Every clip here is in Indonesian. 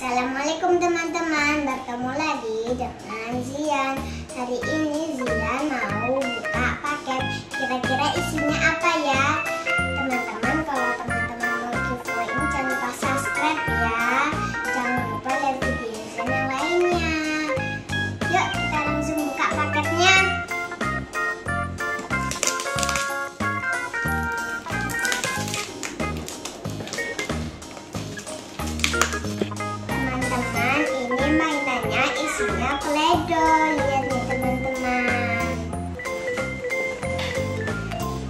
Assalamualaikum teman-teman, bertemu lagi dengan Zian. Hari ini Zian mau buka paket. Kira-kira isinya apa ya? Teman-teman, kalau teman-teman mau giveaway ini jangan lupa subscribe ya. Jangan lupa lihat video Zian yang lainnya. Yuk kita langsung buka paketnya. Teman-teman, ini mainannya isinya play-doh. Lihat nih teman-teman.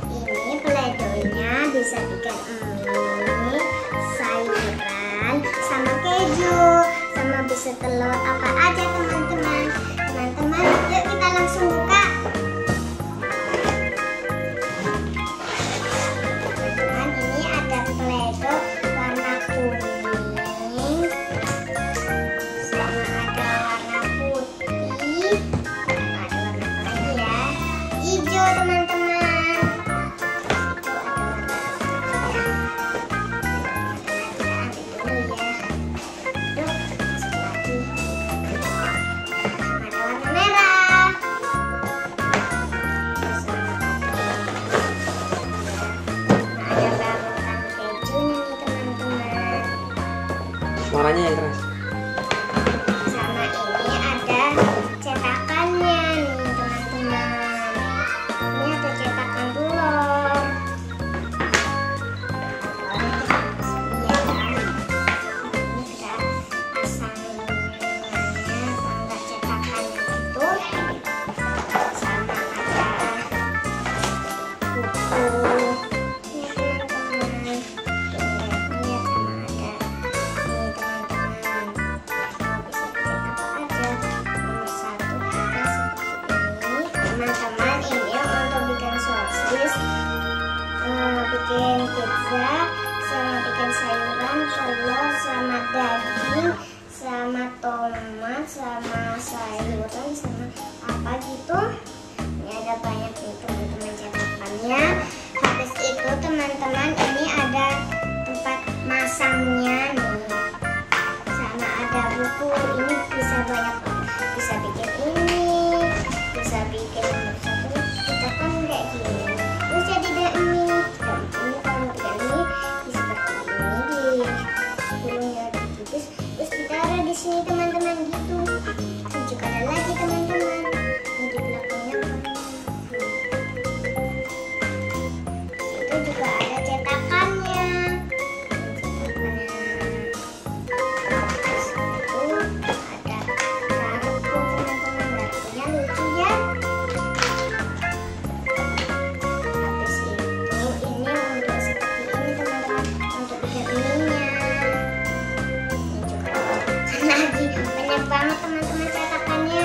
Ini play-dohnya bisa bikin mie, sayuran, sama keju, sama bisa telur apa aja teman-teman. Teman-teman, yuk kita langsung buka. Teman-teman, ini ada play-doh warna kuning. Teman-teman, suaranya yang keras. sama ini ada cetakannya nih teman-teman. Ini ada cetakan telur. Iya kan? Ini ada pasangannya tangga cetakannya itu. Sama ada buku. Ini teman-teman. Lihat sama ada. Teman-teman, ini untuk bikin sosis, bikin pizza, sama bikin sayuran, telur, sama daging, sama tomat, sama sayuran, sama apa gitu. Ini ada banyak nih teman-teman cetakannya. Habis itu teman-teman, ini ada tempat masangnya nih, sama ada buku. Ini bisa banyak, bisa bikin ini, bisa bikin satu kita kan kayak gini, terus jadi deh mie. Dan ini kalau bikin mie seperti ini, gulungnya tipis, terus ditaruh di sini teman-teman gitu. Dan juga ada lagi teman-teman, ini di belakangnya itu juga ada cetakannya. Banyak banget teman-teman cetakannya.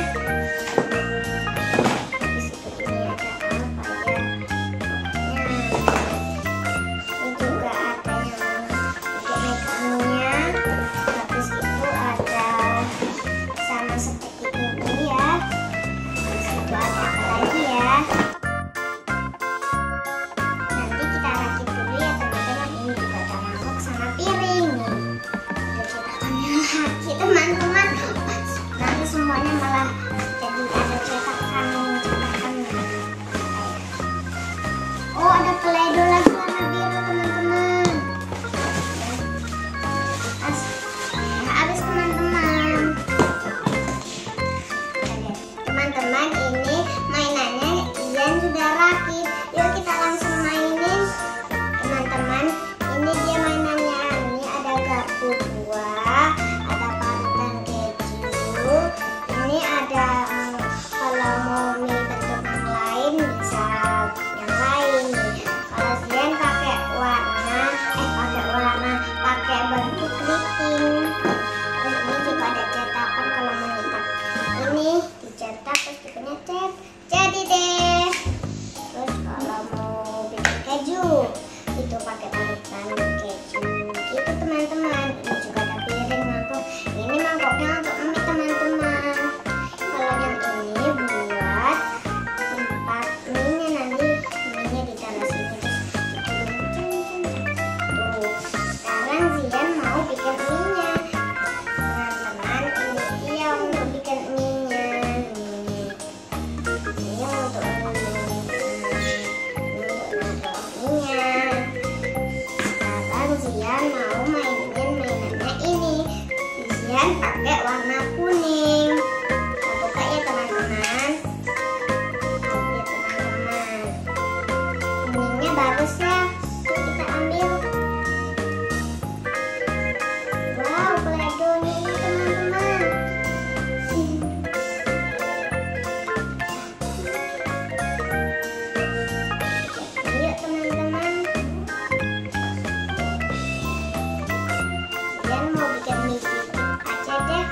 Zian pakai warna kuning. Kita buka ya teman-teman. Ya teman-teman, kuningnya bagus ya. Yuk kita ambil. Wow, play-dohnya ini teman-teman. Yuk teman-teman. Zian mau bikin misi aja deh.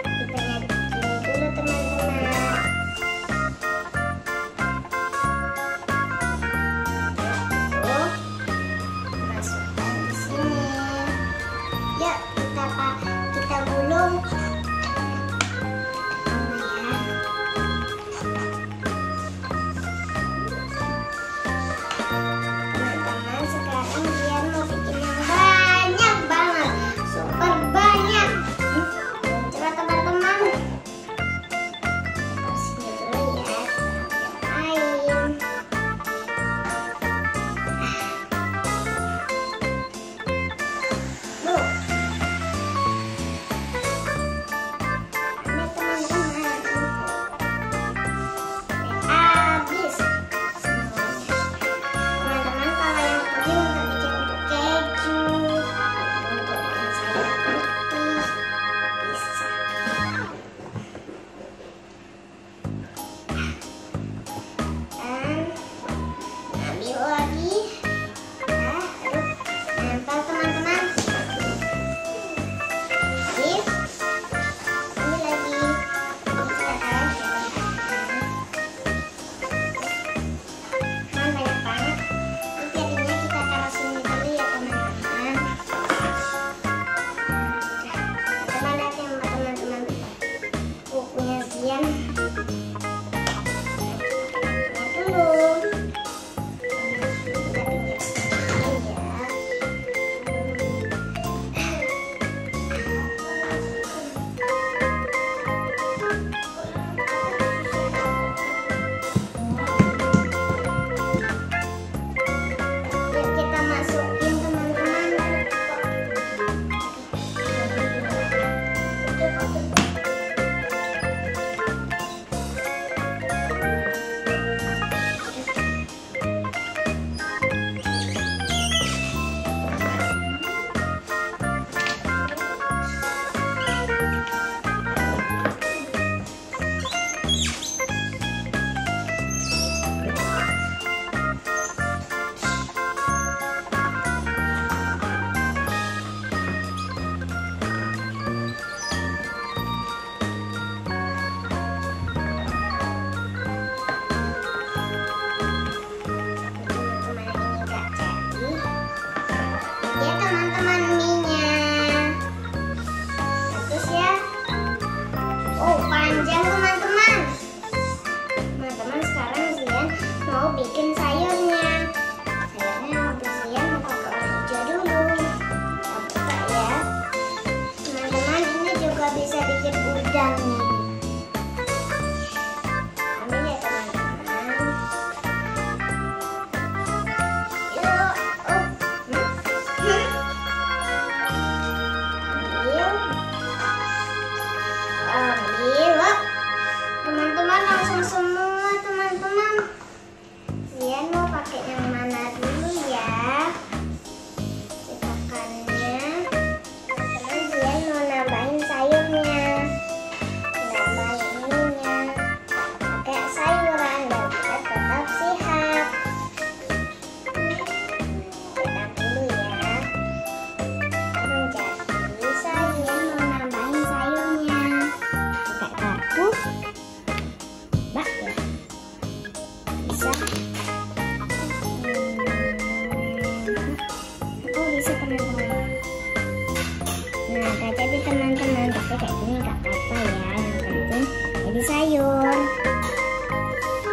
Kita bikin dulu teman-teman. Tuh, masukkan di sini. Yuk kita gulung. Teman-teman, sekarang Zian mau bikin yang banyak banget, super banyak. Coba teman-teman, sini dulu ya, air. Loh, ini teman-teman, habis semuanya. Teman-teman, kalau yang ini untuk bikin keju, untuk bikin sayur putih, bisa. Dan ambil lagi. Nah, aduh, nempel teman-teman. Habis, ambil lagi. Bisa kan? Kan banyak banget. Ini jadinya kita taruh sini dulu ya teman-teman. Coba lihat ya teman-teman, bukunya Zian. Bukunya dulu. Kita pinggir sini ya. Yuk kita masukin teman-teman. Teman-teman, ini nggak jadi. Ya teman-teman, mie-nya. Bagus ya. Oh, panjang teman-teman. Teman-teman, sekarang Zian mau bikin sayurnya. Sayurnya untuk Zian mau pakai warna hijau dulu. Kita buka ya. Teman-teman, ini juga bisa bikin udang nih. Ambil ya teman-teman. Yuk, ambil, wah. Teman-teman, langsung semua teman-teman. Zian mau pakai yang mana dulu ya? Cetakannya. Teman, Zian mau nambahin sayurnya. Nambahin ininya. Pakai sayuran dan kita tetap sehat. Cetak dulu ya. Belum jadi, Zian mau nambahin sayurnya. Pakai garpu. Mbak ya. Bisa. Oh, bisa teman-teman. Nah, gak jadi teman-teman, tapi kayak gini gak apa-apa ya. Yang penting jadi sayur.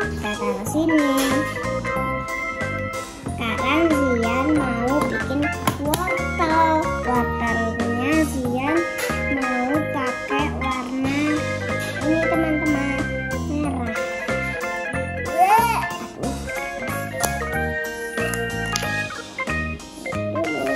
Kita taruh sini. Sekarang Zian mau bikin wortel. Wortelnya Zian mau pakai warna ini teman-teman, merah. Aduh.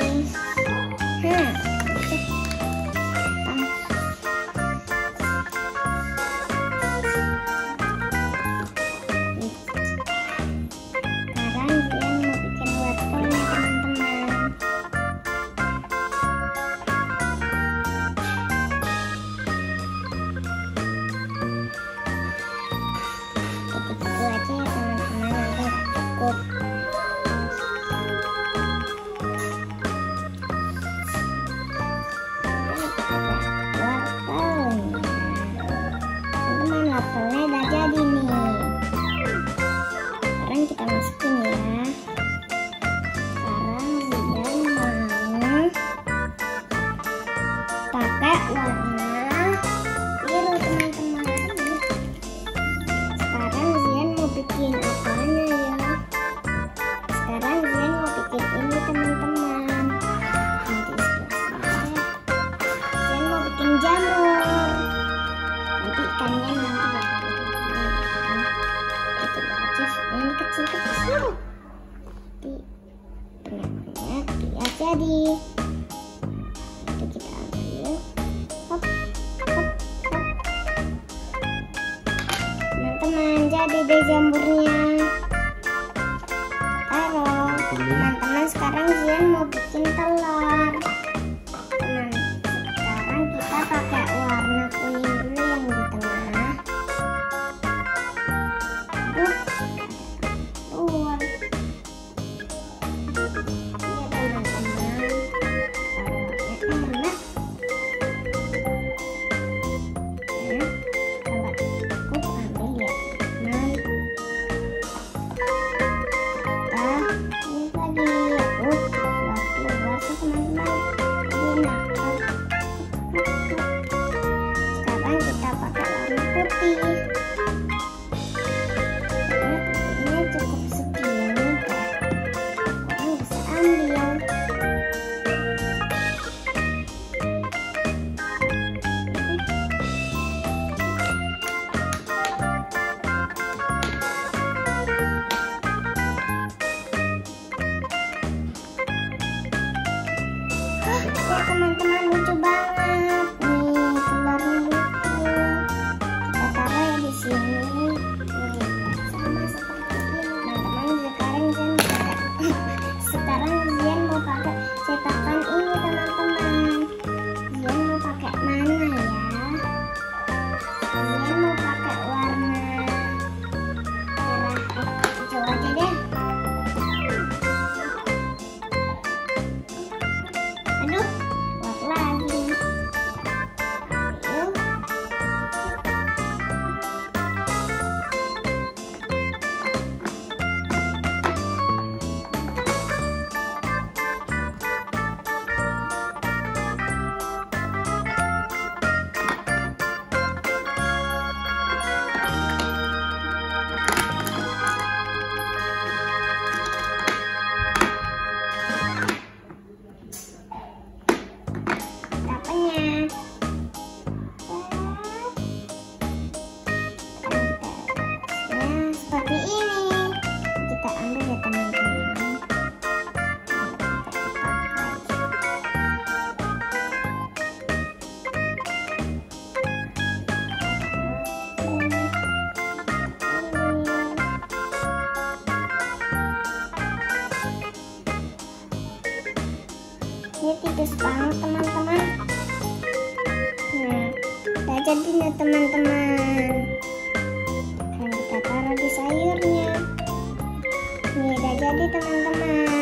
jadi. Itu kita ambil, hop, hop, hop. Teman-teman, jadi deh jamurnya. Taruh. Teman-teman, sekarang Zian mau bikin telur. Sekarang kita pakai warna kuning dulu yang di tengah. Keluar. Iya teman-teman, enak. Kalau cukup ambil ya teman. Kita ini lagi. Keluar tuh teman-teman. Enak. Sekarang kita pakai warna putih. Ini cukup segini deh. Orang bisa ambil. Ya teman-teman, lucu banget nih telurnya, lucu. Kita taruh ya di sini. Sama seperti ini. Teman-teman, sekarang Zian mau pakai cetakan ini teman-teman. Zian mau pakai mana ya? Zian mau pakai warna merah. Coba aja deh. Aduh, kuat lagi. Yuk. Tapanya. Nah, seperti ini. Kita ambil ya teman-teman. Ini tipis banget teman-teman. Nah, udah jadi nih teman-teman. Sekarang kita taruh di sayurnya. Ini udah jadi teman-teman.